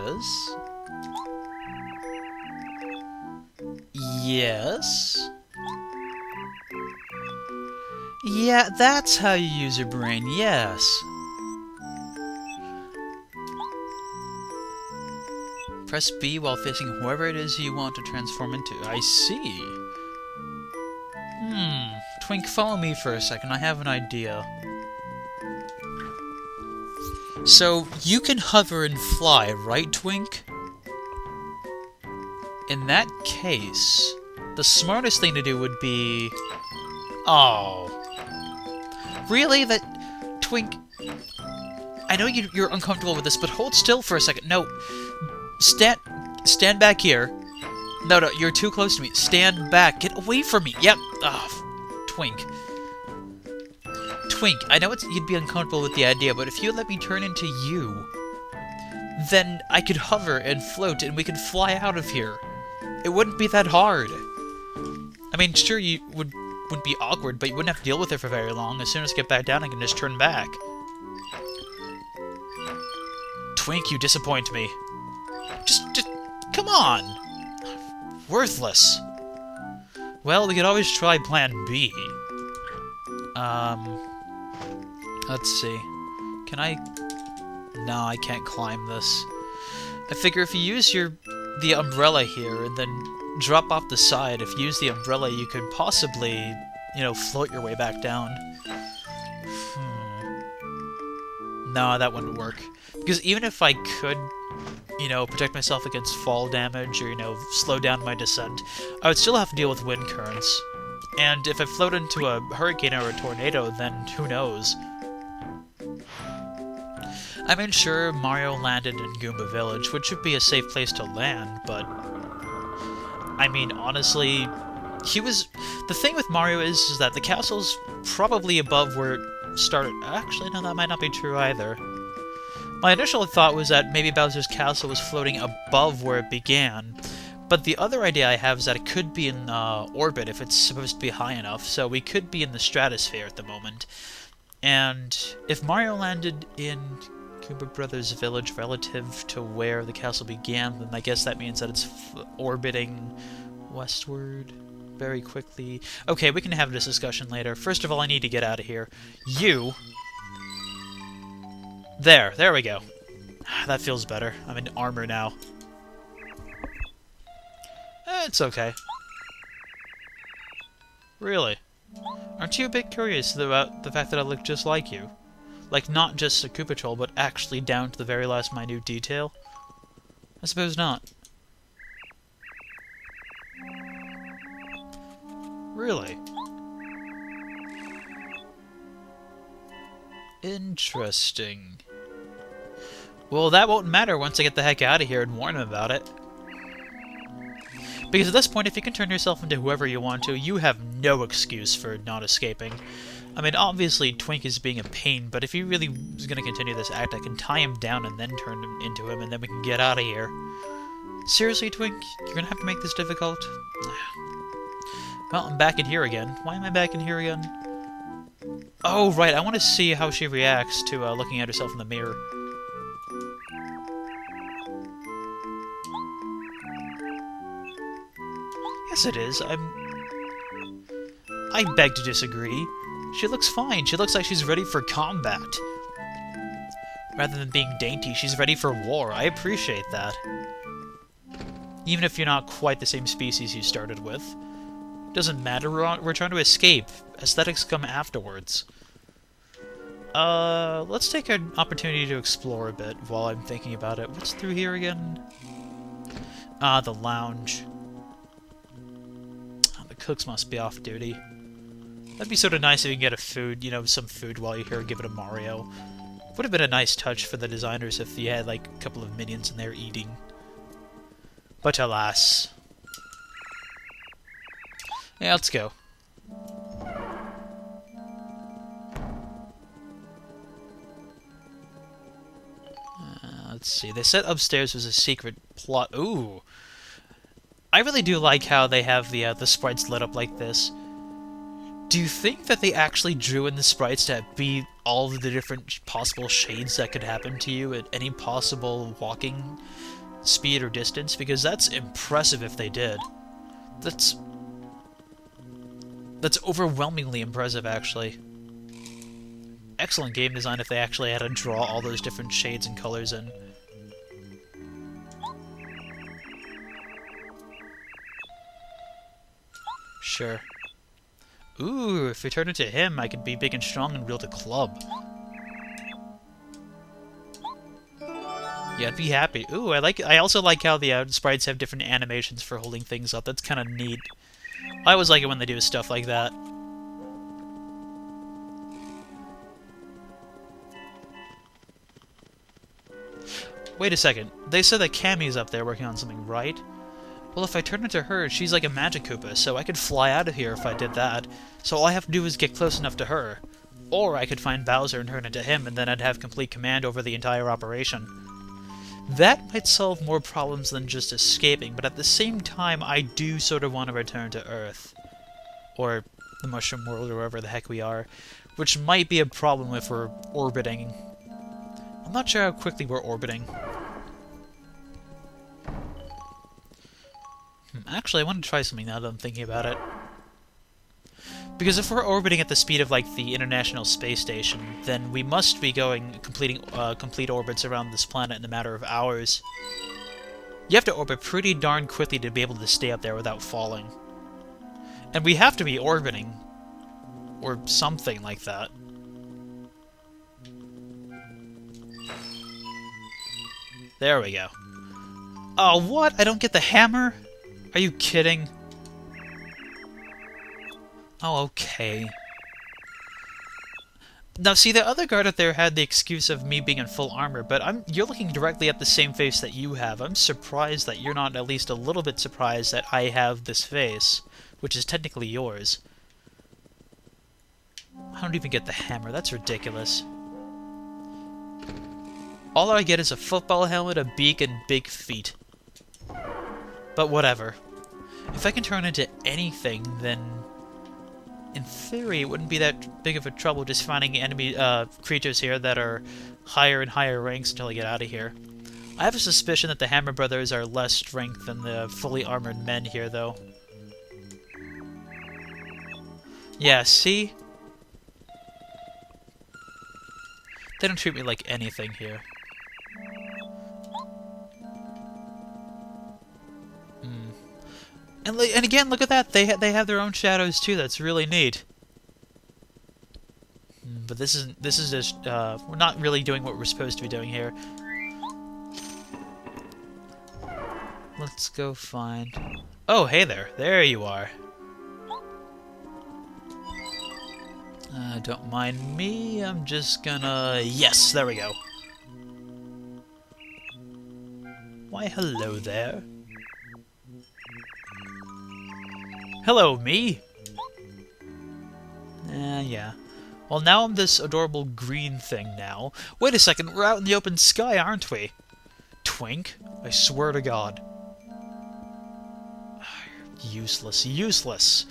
Yes. Yes. Yeah, that's how you use your brain, yes. Press B while facing whoever it is you want to transform into. I see. Twink, follow me for a second. I have an idea. So, you can hover and fly, right, Twink? In that case, the smartest thing to do would be... Oh. Really? That... Twink... I know you're uncomfortable with this, but hold still for a second. No. Stand back here. No, you're too close to me. Stand back. Get away from me. Yep. Twink. Twink, I know you'd be uncomfortable with the idea, but if you let me turn into you, then I could hover and float and we could fly out of here. It wouldn't be that hard. I mean, sure, you would be awkward, but you wouldn't have to deal with it for very long. As soon as I get back down, I can just turn back. Twink, you disappoint me. Just, come on! Worthless. Well, we could always try Plan B. Let's see. Can I... No, I can't climb this. I figure if you use the umbrella here and then drop off the side, if you use the umbrella, you could possibly, float your way back down. No, that wouldn't work. Because even if I could, protect myself against fall damage or, slow down my descent, I would still have to deal with wind currents. And if I float into a hurricane or a tornado, then who knows? I mean, sure, Mario landed in Goomba Village, which would be a safe place to land, but... I mean, honestly, the thing with Mario is that the castle's probably above where it started. Actually, no, that might not be true either. My initial thought was that maybe Bowser's castle was floating above where it began, but the other idea I have is that it could be in orbit if it's supposed to be high enough, so we could be in the stratosphere at the moment. And if Mario landed in Goomba Brothers Village relative to where the castle began, then I guess that means that it's orbiting westward very quickly. Okay, we can have this discussion later. First of all, I need to get out of here. You... There we go. That feels better. I'm in armor now. It's okay. Really? Aren't you a bit curious about the fact that I look just like you? Like, not just a Koopa Troll, but actually down to the very last minute detail? I suppose not. Really? Interesting. Well, that won't matter once I get the heck out of here and warn him about it. Because at this point, if you can turn yourself into whoever you want to, you have no excuse for not escaping. I mean, obviously, Twink is being a pain, but if he really is going to continue this act, I can tie him down and then turn him into him, and then we can get out of here. Seriously, Twink? You're going to have to make this difficult? Well, I'm back in here again. Why am I back in here again? Oh, right, I want to see how she reacts to looking at herself in the mirror. Yes, it is. I beg to disagree. She looks fine. She looks like she's ready for combat. Rather than being dainty, she's ready for war. I appreciate that. Even if you're not quite the same species you started with. Doesn't matter, we're trying to escape. Aesthetics come afterwards. Let's take an opportunity to explore a bit while I'm thinking about it. What's through here again? The lounge. Oh, the cooks must be off duty. That'd be sort of nice if you can get a food, some food while you're here, give it a Mario. Would have been a nice touch for the designers if you had, like, a couple of minions in there eating. But alas. Yeah, let's go. Let's see. They said upstairs was a secret plot. Ooh. I really do like how they have the sprites lit up like this. Do you think that they actually drew in the sprites to be all of the different possible shades that could happen to you at any possible walking speed or distance, because that's impressive if they did. That's overwhelmingly impressive, actually. Excellent game design if they actually had to draw all those different shades and colors in. Sure. Ooh, if we turn into him, I could be big and strong and wield a club. Yeah, I'd be happy. Ooh, I also like how the sprites have different animations for holding things up. That's kind of neat. I always like it when they do stuff like that. Wait a second. They said that Cammy's up there working on something, right? Well, if I turn into her, she's like a magic Koopa, so I could fly out of here if I did that. So all I have to do is get close enough to her. Or I could find Bowser and turn into him, and then I'd have complete command over the entire operation. That might solve more problems than just escaping, but at the same time, I do sort of want to return to Earth. Or the Mushroom World, or wherever the heck we are. Which might be a problem if we're orbiting. I'm not sure how quickly we're orbiting. Actually, I want to try something now that I'm thinking about it. Because if we're orbiting at the speed of, like, the International Space Station, then we must be completing complete orbits around this planet in a matter of hours. You have to orbit pretty darn quickly to be able to stay up there without falling. And we have to be orbiting. Or something like that. There we go. Oh, what? I don't get the hammer? Are you kidding? Oh, okay. Now, see, the other guard up there had the excuse of me being in full armor, but you're looking directly at the same face that you have. I'm surprised that you're not at least a little bit surprised that I have this face, which is technically yours. I don't even get the hammer. That's ridiculous. All I get is a football helmet, a beak, and big feet. But whatever. If I can turn into anything, then in theory it wouldn't be that big of a trouble just finding enemy creatures here that are higher and higher ranks until I get out of here. I have a suspicion that the Hammer Brothers are less strength than the fully armored men here, though. Yeah, see? They don't treat me like anything here. And again, look at that. They have their own shadows too. That's really neat. But this is just we're not really doing what we're supposed to be doing here. Let's go find. Oh, hey there. There you are. Don't mind me. I'm just gonna. Yes, there we go. Why, hello there. Hello, me! Yeah. Well, now I'm this adorable green thing now. Wait a second, we're out in the open sky, aren't we? Twink? I swear to God. Useless, useless.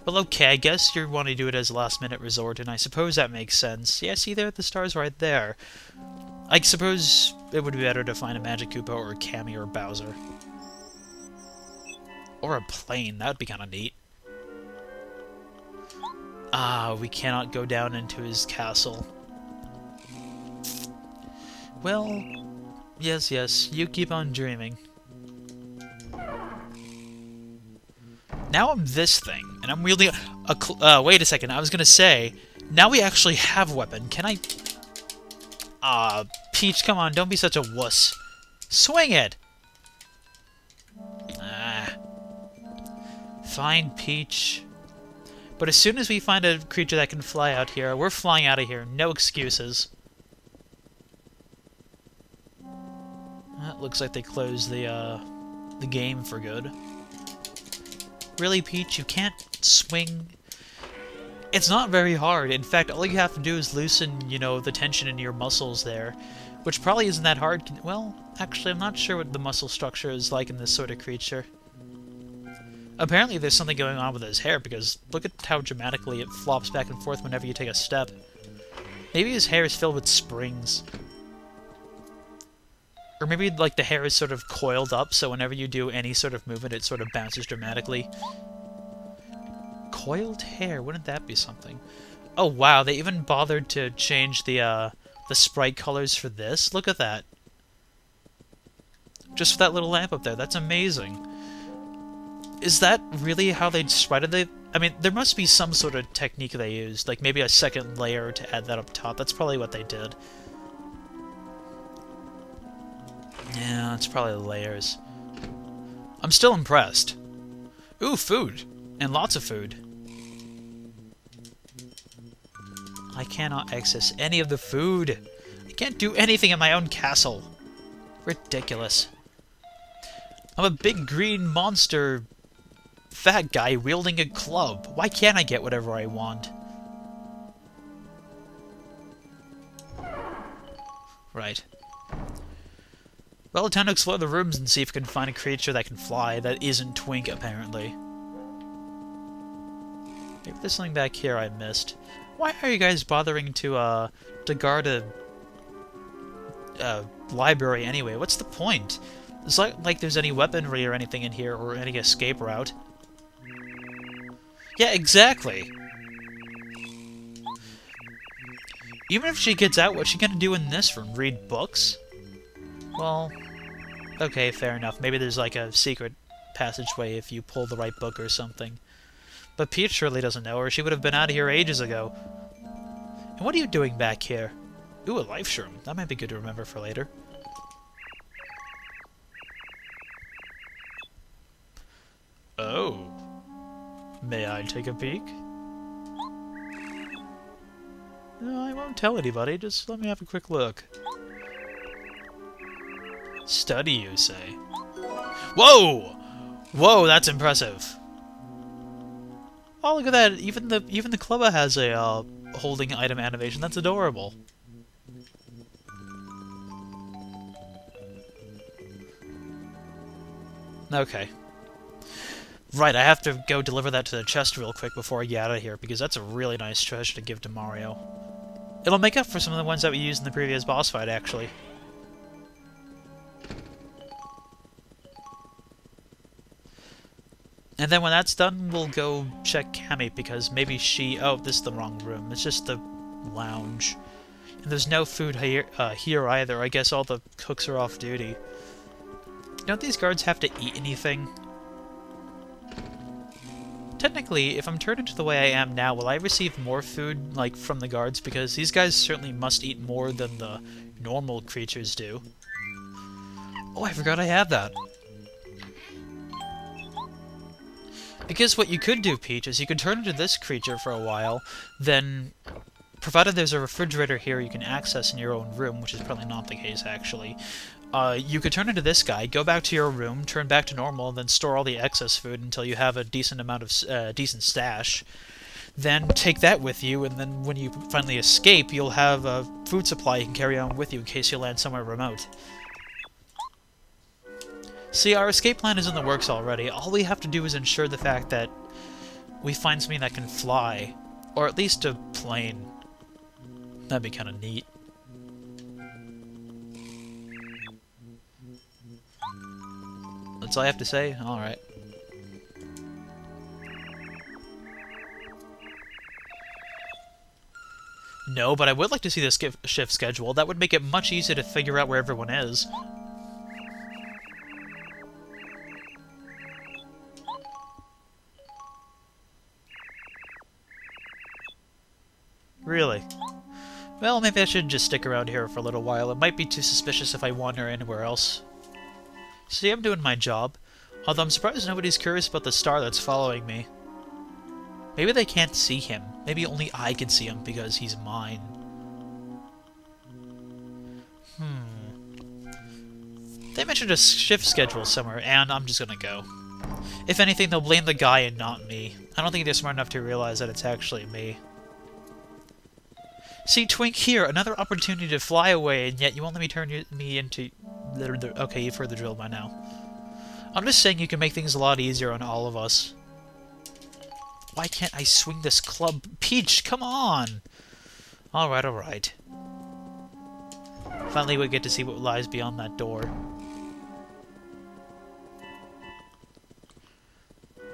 Well, okay, I guess you want to do it as a last-minute resort, and I suppose that makes sense. Yeah, see there, the star's right there. I suppose it would be better to find a Magic Koopa or a Cammy or a Bowser. Or a plane, that would be kind of neat. Ah, we cannot go down into his castle. Well, yes, you keep on dreaming. Now I'm this thing, and I'm wielding a wait a second, I was gonna say, now we actually have a weapon. Can I... Peach, come on, don't be such a wuss. Swing it! Fine, Peach. But as soon as we find a creature that can fly out here, we're flying out of here. No excuses. That looks like they closed the game for good. Really, Peach? You can't swing? It's not very hard. In fact, all you have to do is loosen, you know, the tension in your muscles there. Which probably isn't that hard. Well, actually, I'm not sure what the muscle structure is like in this sort of creature. Apparently there's something going on with his hair, because look at how dramatically it flops back and forth whenever you take a step. Maybe his hair is filled with springs. Or maybe, like, the hair is sort of coiled up, so whenever you do any sort of movement, it sort of bounces dramatically. Coiled hair, wouldn't that be something? Oh, wow, they even bothered to change the sprite colors for this? Look at that. Just for that little lamp up there, that's amazing. Is that really how they sprited it? I mean, there must be some sort of technique they used, like maybe a second layer to add that up top. That's probably what they did. Yeah, it's probably the layers. I'm still impressed. Ooh, food. And lots of food. I cannot access any of the food. I can't do anything in my own castle. Ridiculous. I'm a big green monster fat guy wielding a club. Why can't I get whatever I want? Right. Well, time to explore the rooms and see if we can find a creature that can fly that isn't Twink, apparently. Maybe there's something back here I missed. Why are you guys bothering to guard a library anyway? What's the point? It's like there's any weaponry or anything in here, or any escape route. Yeah, exactly! Even if she gets out, what's she gonna do in this room? Read books? Well, okay, fair enough. Maybe there's like a secret passageway if you pull the right book or something. But Peach surely doesn't know, or she would have been out of here ages ago. And what are you doing back here? Ooh, a life shroom. That might be good to remember for later. Oh. May I take a peek? No, I won't tell anybody. Just let me have a quick look. Study, you say? Whoa! Whoa, that's impressive. Oh, look at that! Even the clubber has a holding item animation. That's adorable. Okay. Right, I have to go deliver that to the chest real quick before I get out of here, because that's a really nice treasure to give to Mario. It'll make up for some of the ones that we used in the previous boss fight, actually. And then when that's done, we'll go check Cammy, because maybe she... Oh, this is the wrong room. It's just the lounge. And there's no food here either. I guess all the cooks are off duty. Don't these guards have to eat anything? Technically, if I'm turned into the way I am now, will I receive more food, like, from the guards? Because these guys certainly must eat more than the normal creatures do. Oh, I forgot I had that. Because what you could do, Peach, is you could turn into this creature for a while, then, provided there's a refrigerator here you can access in your own room, which is probably not the case, actually, you could turn into this guy, go back to your room, turn back to normal, and then store all the excess food until you have a decent amount of decent stash. Then take that with you, and then when you finally escape, you'll have a food supply you can carry on with you in case you land somewhere remote. See, our escape plan is in the works already. All we have to do is ensure the fact that we find something that can fly. Or at least a plane. That'd be kind of neat. That's all I have to say? Alright. No, but I would like to see the shift schedule. That would make it much easier to figure out where everyone is. Really? Well, maybe I should just stick around here for a little while. It might be too suspicious if I wander anywhere else. See, I'm doing my job. Although I'm surprised nobody's curious about the star that's following me. Maybe they can't see him. Maybe only I can see him because he's mine. They mentioned a shift schedule somewhere, and I'm just gonna go. If anything, they'll blame the guy and not me. I don't think they're smart enough to realize that it's actually me. See, Twink, here, another opportunity to fly away, and yet you won't let me turn me into... Okay, you've heard the drill by now. I'm just saying you can make things a lot easier on all of us. Why can't I swing this club? Peach, come on! Alright, alright. Finally, we get to see what lies beyond that door.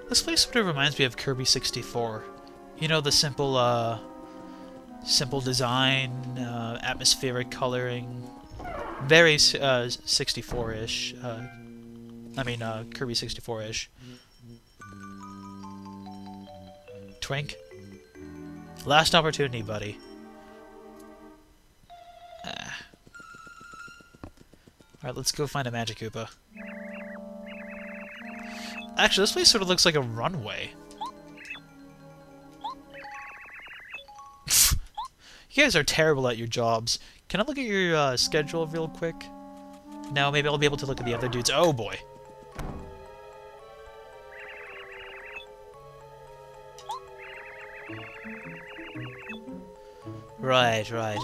This place sort of reminds me of Kirby 64. You know, the simple design, atmospheric coloring. Very 64-ish. Kirby 64-ish. Twink? Last opportunity, buddy. Alright, let's go find a Magic Koopa. Actually, this place sort of looks like a runway. You guys are terrible at your jobs. Can I look at your schedule real quick? No, maybe I'll be able to look at the other dudes. Oh boy. Right, right.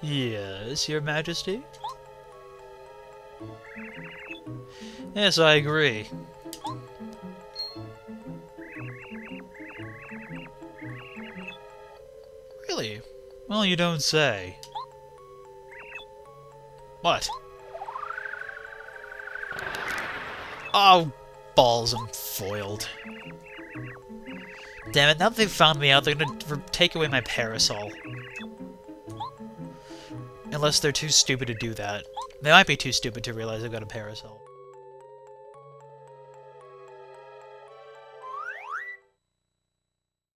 Yes, Your Majesty? Yes, I agree. Really? Well, you don't say. What? Oh, balls, I'm foiled. Damn it, now that they've found me out, they're gonna take away my parasol. Unless they're too stupid to do that. They might be too stupid to realize I've got a parasol.